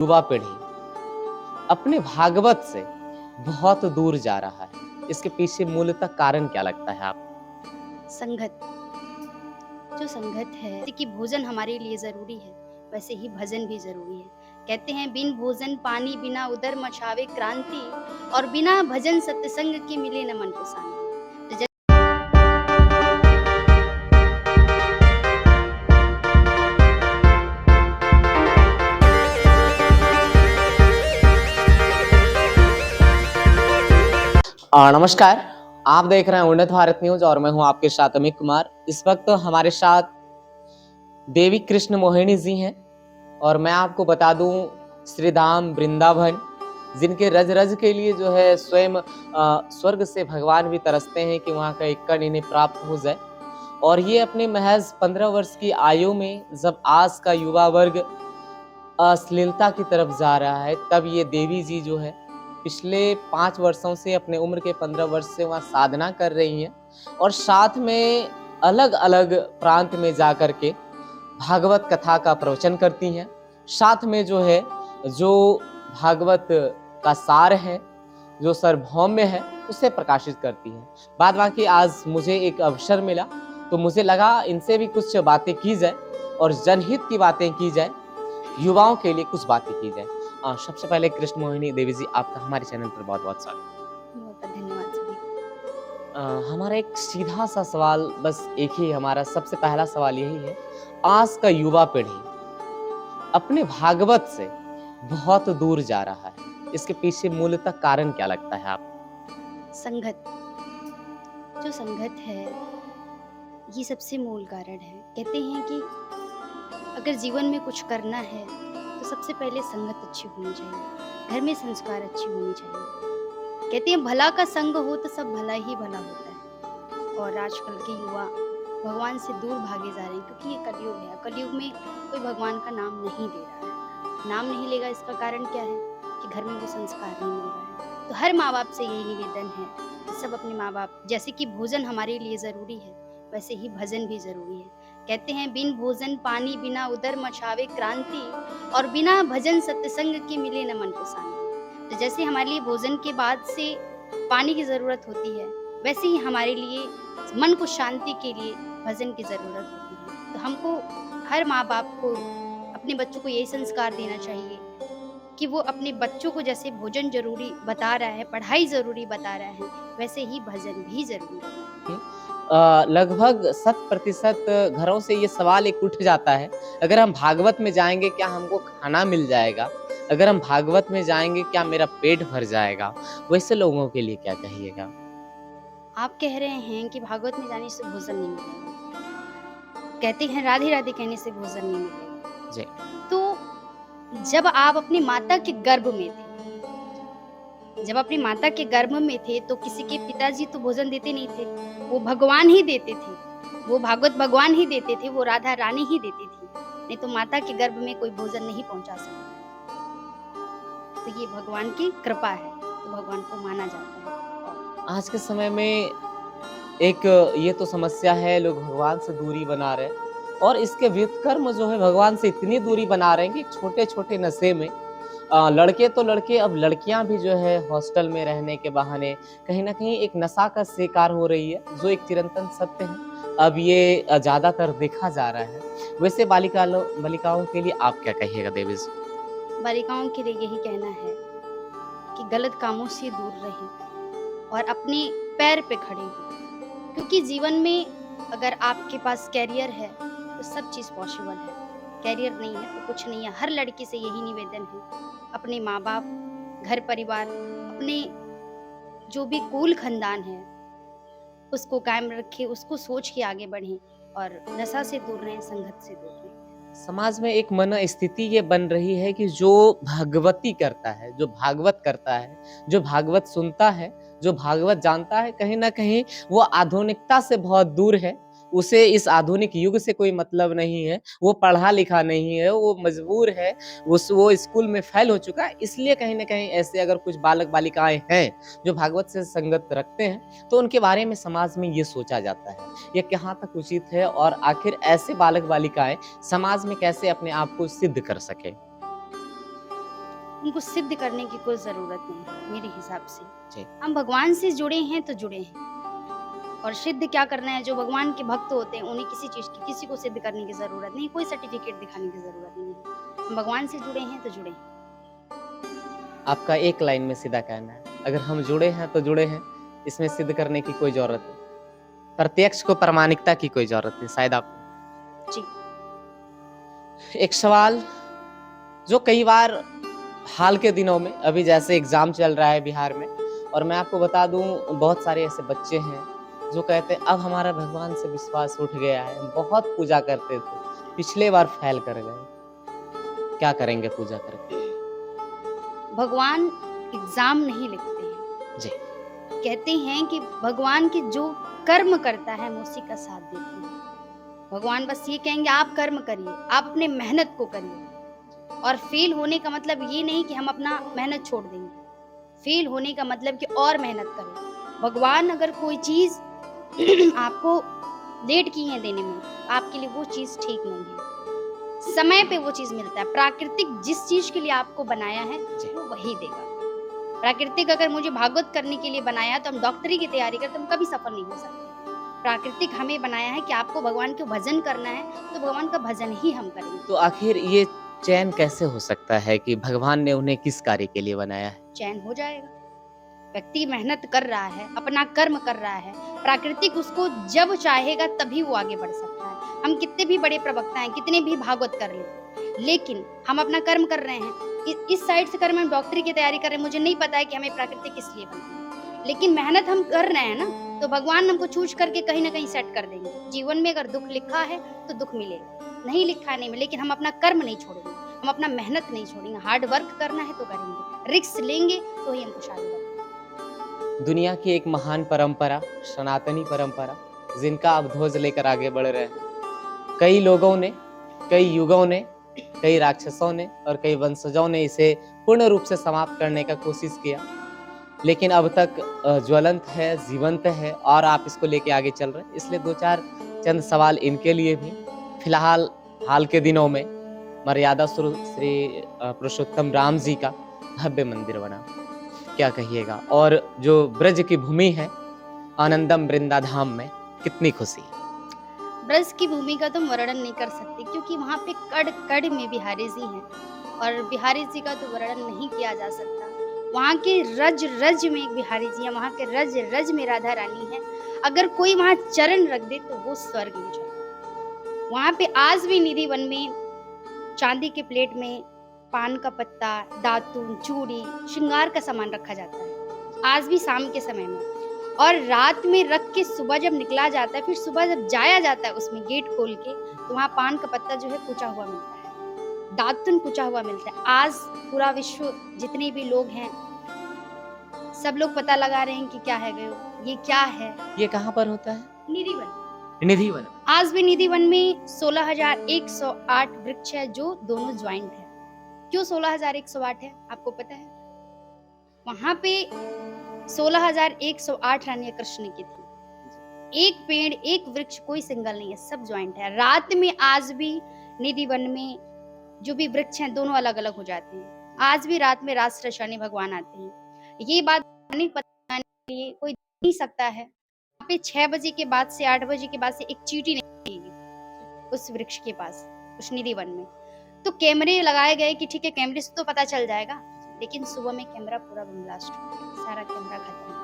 युवा पीढ़ी अपने भागवत से बहुत दूर जा रहा है। इसके पीछे मूलतः कारण क्या लगता है आपको? संगत। जो संगत है, जैसे कि भोजन हमारे लिए ज़रूरी है, वैसे ही भजन भी ज़रूरी है। कहते हैं बिन भोजन पानी बिना उदर मचावे क्रांति और बिना भजन सत्संग के मिले न मन को शांति। तो जै नमस्कार, आप देख रहे हैं उन्नत भारत न्यूज और मैं हूं आपके साथ अमित कुमार। इस वक्त हमारे साथ देवी कृष्ण मोहिनी जी हैं और मैं आपको बता दूं श्री धाम वृंदावन जिनके रज रज के लिए जो है स्वयं स्वर्ग से भगवान भी तरसते हैं कि वहां का एक कण इन्हें प्राप्त हो जाए। और ये अपने महज 15 वर्ष की आयु में जब आज का युवा वर्ग अश्लीलता की तरफ जा रहा है, तब ये देवी जी जो है पिछले 5 वर्षों से अपने उम्र के 15 वर्ष से वहाँ साधना कर रही हैं और साथ में अलग-अलग प्रांत में जा कर के भागवत कथा का प्रवचन करती हैं। साथ में जो है, जो भागवत का सार है, जो सार्वभौम्य है, उसे प्रकाशित करती हैं। बाद बाकी आज मुझे एक अवसर मिला, तो मुझे लगा इनसे भी कुछ बातें की जाए और जनहित की बातें की जाए, युवाओं के लिए कुछ बातें की जाए। सबसे पहले कृष्ण मोहिनी देवी जी, आपका हमारे चैनल पर बहुत-बहुत स्वागत। बहुत धन्यवाद सभी। हमारा एक सीधा सा सवाल, बस एक ही हमारा सबसे पहला सवाल यही है, आज का युवा पीढ़ी अपने भागवत से बहुत दूर जा रहा है। इसके पीछे मूलतः कारण क्या लगता है आपको? संगत। जो संगत है, ये सबसे मूल कारण है। कहते हैं कि अगर जीवन में कुछ करना है, तो सबसे पहले संगत अच्छी होनी चाहिए, घर में संस्कार अच्छी होनी चाहिए। कहते हैं भला का संग हो तो सब भला ही भला होता है। और आजकल के युवा भगवान से दूर भागे जा रहे हैं, क्योंकि ये कलयुग है। कलयुग में कोई भगवान का नाम नहीं ले रहा है। नाम नहीं लेगा, इसका कारण क्या है कि घर में वो संस्कार नहीं मिल रहा है। तो हर माँ बाप से यही निवेदन है कि सब अपने माँ बाप, जैसे कि भोजन हमारे लिए ज़रूरी है, वैसे ही भजन भी ज़रूरी है। कहते हैं बिन भोजन पानी बिना उदर मचावे क्रांति और बिना भजन सत्संग के मिले न मन को शांति। तो जैसे हमारे लिए भोजन के बाद से पानी की ज़रूरत होती है, वैसे ही हमारे लिए मन को शांति के लिए भजन की ज़रूरत होती है। तो हमको, हर माँ बाप को अपने बच्चों को यही संस्कार देना चाहिए कि वो अपने बच्चों को जैसे भोजन ज़रूरी बता रहा है, पढ़ाई ज़रूरी बता रहा है, वैसे ही भजन भी ज़रूरी है। लगभग 100% घरों से ये सवाल एक उठ जाता है, अगर हम भागवत में जाएँगे क्या हमको खाना मिल जाएगा? अगर हम भागवत में जाएँगे क्या मेरा पेट भर जाएगा? वैसे लोगों के लिए क्या कहिएगा? आप कह रहे हैं कि भागवत में जाने से भोजन नहीं मिलेगा। कहते हैं राधे राधे कहने से भोजन नहीं मिलेगा। जी। तो जब आप अपनी माता के गर्भ में थे, जब अपनी माता के गर्भ में थे, तो किसी के पिताजी तो भोजन देते नहीं थे, वो भगवान ही देते थे। वो भागवत भगवान ही देते थे, वो राधा रानी ही देती थी। नहीं तो माता के गर्भ में कोई भोजन नहीं पहुंचा सकता। तो ये भगवान की कृपा है, तो भगवान को माना जाता है। आज के समय में एक ये तो समस्या है, लोग भगवान से दूरी बना रहे हैं और इसके व्युत्क्रम जो है भगवान से इतनी दूरी बना रहे हैं कि छोटे-छोटे नशे में लड़के तो लड़के, अब लड़कियां भी जो है हॉस्टल में रहने के बहाने कहीं न कहीं एक नशा का शिकार हो रही है, जो एक चिरंतन सत्य है। अब ये ज़्यादातर देखा जा रहा है। वैसे बालिकाओं के लिए आप क्या कहिएगा देवी जी? बालिकाओं के लिए यही कहना है कि गलत कामों से दूर रहें और अपने पैर पे खड़े हों, क्योंकि जीवन में अगर आपके पास कैरियर है तो सब चीज़ पॉसिबल है। कैरियर नहीं है तो कुछ नहीं है। हर लड़की से यही निवेदन है, अपने माँ बाप, घर परिवार, अपने जो भी कुल खानदान है उसको कायम रखें, उसको सोच के आगे बढ़ें और नशा से दूर रहें, संगत से दूर रहें। समाज में एक मन स्थिति ये बन रही है कि जो भगवती करता है, जो भागवत करता है, जो भागवत सुनता है, जो भागवत जानता है, कहीं न कहीं वो आधुनिकता से बहुत दूर है। उसे इस आधुनिक युग से कोई मतलब नहीं है, वो पढ़ा-लिखा नहीं है, वो मजबूर है, वो स्कूल में फ़ेल हो चुका है। इसलिए कहीं न कहीं ऐसे अगर कुछ बालक-बालिकाएँ हैं, जो भागवत से संगत रखते हैं, तो उनके बारे में समाज में ये सोचा जाता है। ये कहाँ तक उचित है और आखिर ऐसे बालक-बालिकाएँ समाज में कैसे अपने आप को सिद्ध कर सके? उनको सिद्ध करने की कोई ज़रूरत नहीं है मेरे हिसाब से। जी। हम भगवान से जुड़े हैं तो जुड़े हैं, और सिद्ध क्या करना है, जो भगवान के भक्त होते हैं उन्हें किसी चीज़ की, किसी को सिद्ध करने की ज़रूरत नहीं, कोई सर्टिफ़िकेट दिखाने की ज़रूरत नहीं है। हम भगवान से जुड़े हैं तो जुड़े हैं। आपका एक लाइन में सीधा कहना है, अगर हम जुड़े हैं तो जुड़े हैं, इसमें सिद्ध करने की कोई ज़रूरत नहीं। प्रत्यक्ष को प्रामाणिकता की कोई ज़रूरत नहीं, शायद आप जी। एक सवाल जो कई बार हाल के दिनों में अभी जैसे एग्ज़ाम चल रहा है बिहार में, और मैं आपको बता दूँ बहुत सारे ऐसे बच्चे हैं जो कहते हैं अब हमारा भगवान से विश्वास उठ गया है, हम बहुत पूजा करते थे, पिछले बार फेल कर गए, क्या करेंगे पूजा करके? भगवान एग्ज़ाम नहीं लिखते हैं। जी, कहते हैं कि भगवान के जो कर्म करता है हम उसी का साथ देते हैं। भगवान बस ये कहेंगे आप कर्म करिए, आप अपने मेहनत को करिए, और फेल होने का मतलब ये नहीं कि हम अपना मेहनत छोड़ देंगे। फेल होने का मतलब कि और मेहनत करें। भगवान अगर कोई चीज़ आपको लेट की है देने में, आपके लिए वो चीज़ ठीक नहीं है। समय पे वो चीज़ मिलता है। प्राकृतिक जिस चीज़ के लिए आपको बनाया है, जी। वो वही देगा। प्राकृतिक अगर मुझे भागवत करने के लिए बनाया तो हम डॉक्टरी की तैयारी करते, हम कभी सफल नहीं हो सकते। प्राकृतिक हमें बनाया है कि आपको भगवान को भजन करना है, तो भगवान का भजन ही हम करेंगे। तो आखिर ये चयन कैसे हो सकता है कि भगवान ने उन्हें किस कार्य के लिए बनाया है? चैन हो जाएगा। व्यक्ति मेहनत कर रहा है, अपना कर्म कर रहा है, प्राकृतिक उसको जब चाहेगा तभी वो आगे बढ़ सकता है। हम कितने भी बड़े प्रवक्ता हैं, कितने भी भागवत कर लें, लेकिन हम अपना कर्म कर रहे हैं। इस साइड से कर्म, हम डॉक्टरी की तैयारी कर रहे हैं, मुझे नहीं पता है कि हमें प्राकृतिक किस लिए बनाना है, लेकिन मेहनत हम कर रहे हैं ना, तो भगवान हमको चूज करके कहीं ना कहीं सेट कर देंगे। जीवन में अगर दुख लिखा है तो दुख मिलेगा, नहीं लिखा नहीं मिले, लेकिन हम अपना कर्म नहीं छोड़ेंगे, हम अपना मेहनत नहीं छोड़ेंगे। हार्ड वर्क करना है तो करेंगे, रिस्क लेंगे तो ही हम खुशहाल होंगे। दुनिया की एक महान परंपरा, सनातनी परंपरा, जिनका आप ध्वज लेकर आगे बढ़ रहे हैं। कई लोगों ने, कई युगों ने, कई राक्षसों ने और कई वंशजों ने इसे पूर्ण रूप से समाप्त करने का कोशिश किया, लेकिन अब तक ज्वलंत है, जीवंत है और आप इसको लेके आगे चल रहे हैं। इसलिए 2-4 चंद सवाल इनके लिए भी। फिलहाल हाल के दिनों में मर्यादा श्री पुरुषोत्तम राम जी का भव्य मंदिर बना, क्या कहिएगा? और जो ब्रज की भूमि है, आनंदम वृंदाधाम में, कितनी खुशी। ब्रज की भूमि का तो वर्णन नहीं कर सकते, क्योंकि वहाँ पे कड़ कड़ में बिहारी जी हैं, और बिहारी जी का तो वर्णन नहीं किया जा सकता। वहाँ के रज रज में एक बिहारी जी है, वहाँ के रज रज में राधा रानी है। अगर कोई वहाँ चरण रख दे तो वो स्वर्ग में चला। वहाँ पे आज भी निधि वन में चांदी के प्लेट में पान का पत्ता, दातून, चूड़ी, श्रृंगार का सामान रखा जाता है, आज भी शाम के समय में। और रात में रख के सुबह जब निकला जाता है, फिर सुबह जब जाया जाता है उसमें गेट खोल के, तो वहाँ पान का पत्ता जो है कुचा हुआ मिलता है, दातुन कुचा हुआ मिलता है। आज पूरा विश्व, जितने भी लोग हैं, सब लोग पता लगा रहे हैं कि क्या है ये क्या है। ये कहाँ पर होता है? निधि वन। निधि वन। आज भी निधि वन में 16,108 वृक्ष है, जो दोनों ज्वाइंट है। क्यों 16,108 है, आपको पता है? वहां पे 16,108 रानी कृष्ण की थी। एक पेड़, एक वृक्ष, कोई सिंगल नहीं है, सब ज्वाइंट है। रात में आज भी निधि वन में जो भी वृक्ष हैं दोनों अलग अलग हो जाते हैं। आज भी रात में रास शनि भगवान आते हैं। ये बात नहीं पता नहीं, कोई नहीं सकता है। वहाँ पे 6 बजे के बाद से 8 बजे के बाद से एक चींटी नहीं दिखेगी उस वृक्ष के पास, उस निधि वन में। तो कैमरे लगाए गए कि ठीक है, कैमरे से तो पता चल जाएगा, लेकिन सुबह में कैमरा पूरा बम ब्लास्ट हो गया, सारा कैमरा खत्म हो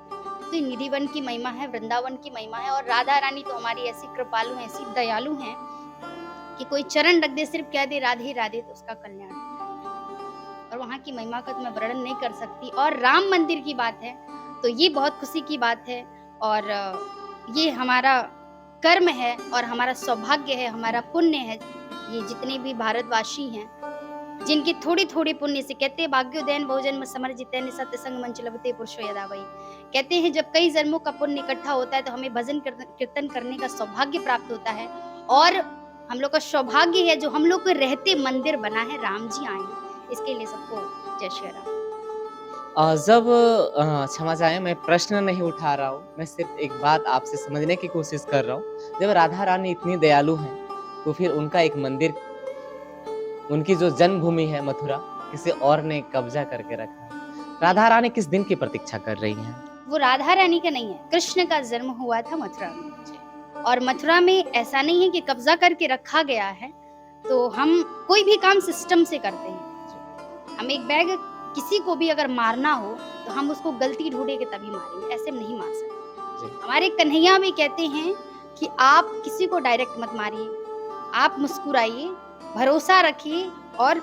गया। तो निधि वन की महिमा है, वृंदावन की महिमा है, और राधा रानी तो हमारी ऐसी कृपालु है, ऐसी दयालु हैं कि कोई चरण रख दे, सिर्फ कह दे राधे राधे, तो उसका कल्याण हो जाए। और वहाँ की महिमा का तो मैं वर्णन नहीं कर सकती। और राम मंदिर की बात है तो ये बहुत खुशी की बात है, और ये हमारा कर्म है और हमारा सौभाग्य है, हमारा पुण्य है। ये जितने भी भारतवासी हैं, जिनकी थोड़ी थोड़ी पुण्य से, कहते हैं भाग्योदयन बहुजन्म समर्जितैन सत्य संग मंच लभते पुरुषो यदा वै। कहते हैं जब कई जन्मों का पुण्य इकट्ठा होता है तो हमें भजन कीर्तन करने का सौभाग्य प्राप्त होता है, और हम लोग का सौभाग्य है जो हम लोग के रहते मंदिर बना है, राम जी आए हैं। इसके लिए सबको जय श्री राम। जब क्षमा चाहें, मैं प्रश्न नहीं उठा रहा हूँ, मैं सिर्फ एक बात आपसे समझने की कोशिश कर रहा हूँ। जब राधा रानी इतनी दयालु हैं, तो फिर उनका एक मंदिर, उनकी जो जन्मभूमि है मथुरा, किसी और ने कब्जा करके रखा है। राधा रानी किस दिन की प्रतीक्षा कर रही हैं? वो राधा रानी का नहीं है, कृष्ण का जन्म हुआ था मथुरा में। और मथुरा में ऐसा नहीं है कि कब्जा करके रखा गया है, तो हम कोई भी काम सिस्टम से करते हैं। हम एक बैग किसी को भी अगर मारना हो तो हम उसको गलती ढूंढे के तभी मारेंगे, ऐसे हम नहीं मार सकते। हमारे कन्हैया भी कहते हैं कि आप किसी को डायरेक्ट मत मारिए, आप मुस्कुराइए, भरोसा रखिए और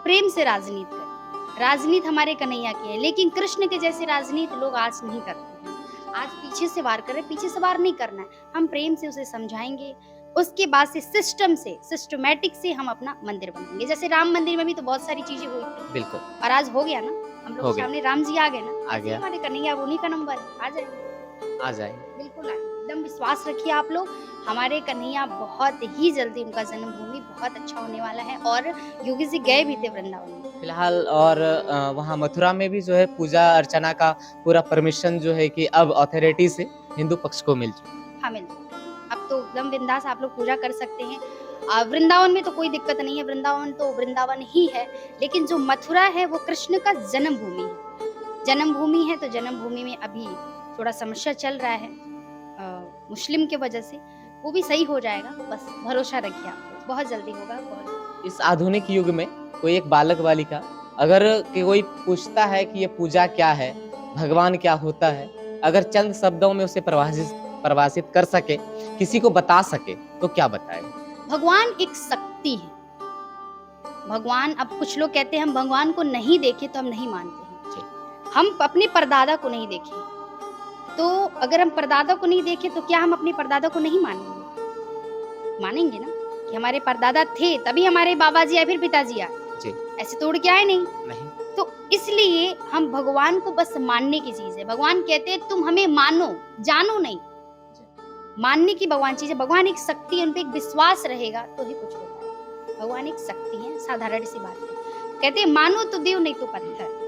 प्रेम से राजनीति करिए। राजनीति हमारे कन्हैया की है, लेकिन कृष्ण के जैसे राजनीति लोग आज नहीं करते हैं। आज पीछे से वार कर रहे, पीछे से वार नहीं करना है, हम प्रेम से उसे समझाएंगे, उसके बाद से सिस्टम से, सिस्टमैटिक से हम अपना मंदिर बनाएंगे। जैसे राम मंदिर में भी तो बहुत सारी चीजें हुई थी, बिल्कुल और आज हो गया ना, हम लोग हो के गया। सामने राम जी आ गए ना, आ ऐसे गया। हमारे कन्हैया उन्हीं का नंबर है, आ जाएंगे, आ जाए। बिल्कुल आएंगे। एकदम विश्वास रखिए आप लोग, हमारे कन्हैया बहुत ही जल्दी, उनका जन्मभूमि बहुत अच्छा होने वाला है। और योगी जी गए भी थे वृंदावन में। फिलहाल और वहाँ मथुरा में भी जो है पूजा अर्चना का पूरा परमिशन जो है कि अब अथॉरिटी से हिंदू पक्ष को मिल चुका है। हाँ, मिलता है। अब तो एकदम बिंदास आप लोग पूजा कर सकते हैं। वृंदावन में तो कोई दिक्कत नहीं है, वृंदावन तो वृंदावन ही है, लेकिन जो मथुरा है वो कृष्ण का जन्मभूमि है। जन्मभूमि है तो जन्मभूमि में अभी थोड़ा समस्या चल रहा है मुस्लिम के वजह से, वो भी सही हो जाएगा, बस भरोसा रखिए आप लोग, बहुत जल्दी होगा, बहुत जल्दी। इस आधुनिक युग में कोई एक बालक बालिका अगर कोई पूछता है कि ये पूजा क्या है, भगवान क्या होता है, अगर चंद शब्दों में उसे परिभाषित कर सके, किसी को बता सके, तो क्या बताए? भगवान एक शक्ति है। भगवान, अब कुछ लोग कहते हैं हम भगवान को नहीं देखे तो हम नहीं मानते हैं। हम अपने परदादा को नहीं देखे, तो अगर हम परदादा को नहीं देखे तो क्या हम अपने परदादा को नहीं मानेंगे? मानेंगे ना, कि हमारे परदादा थे तभी हमारे बाबा जी या फिर पिताजी आए, जी ऐसे तोड़ के आए नहीं। नहीं। तो इसलिए हम भगवान को बस मानने की चीज है। भगवान कहते हैं तुम हमें मानो, जानो नहीं। मानने की भगवान चीज है। भगवान एक शक्ति है, उन पे एक विश्वास रहेगा तो ही कुछ होता है। भगवान एक शक्ति है, साधारण सी बात है। कहते हैं मानो तो देव नहीं तो पत्थर।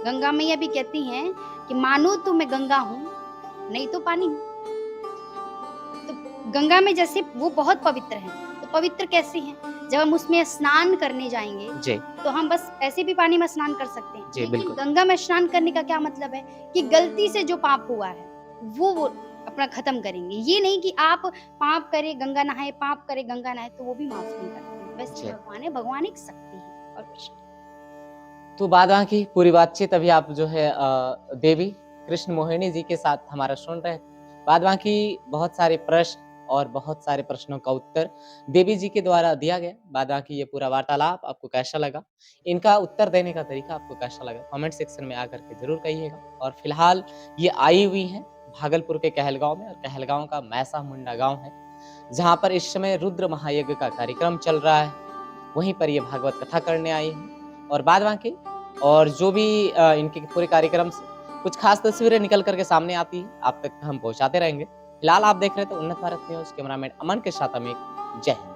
गंगा मैया भी कहती हैं कि मानो तो मैं गंगा हूँ, नहीं तो पानी हूँ। तो गंगा में जैसे वो बहुत पवित्र है, तो पवित्र कैसे हैं? जब हम उसमें स्नान करने जाएंगे जी तो हम बस ऐसे भी पानी में स्नान कर सकते हैं, जी, लेकिन बिल्कुल। गंगा में स्नान करने का क्या मतलब है कि गलती से जो पाप हुआ है वो अपना खत्म करेंगे। ये नहीं कि आप पाप करे गंगा नहाए, पाप करे गंगा नहाए, तो वो भी माफ नहीं करते। वैसे जी। भगवान है, भगवान एक शक्ति है और कुछ नहीं। तो बाद वहाँ की पूरी बातचीत अभी आप जो है देवी कृष्ण मोहिनी जी के साथ हमारा सुन रहे थे। बाद वहाँ की बहुत सारे प्रश्न और बहुत सारे प्रश्नों का उत्तर देवी जी के द्वारा दिया गया। बाद वहाँ की ये पूरा वार्तालाप आपको कैसा लगा, इनका उत्तर देने का तरीका आपको कैसा लगा, कमेंट सेक्शन में आकर के जरूर कहिएगा। और फिलहाल ये आई हुई हैं भागलपुर के कहलगांव में, और कहलगांव का मैसा मुंडा गांव है, जहाँ पर इस समय रुद्र महायज्ञ का कार्यक्रम चल रहा है। वहीं पर ये भागवत कथा करने आई हैं। और बाद वहाँ के और जो भी इनके पूरे कार्यक्रम से कुछ खास तस्वीरें निकल करके सामने आती है, आप तक हम पहुंचाते रहेंगे। फिलहाल आप देख रहे थे उन्नत भारत न्यूज, कैमरामैन अमन के साथ अमित। जय हिंद।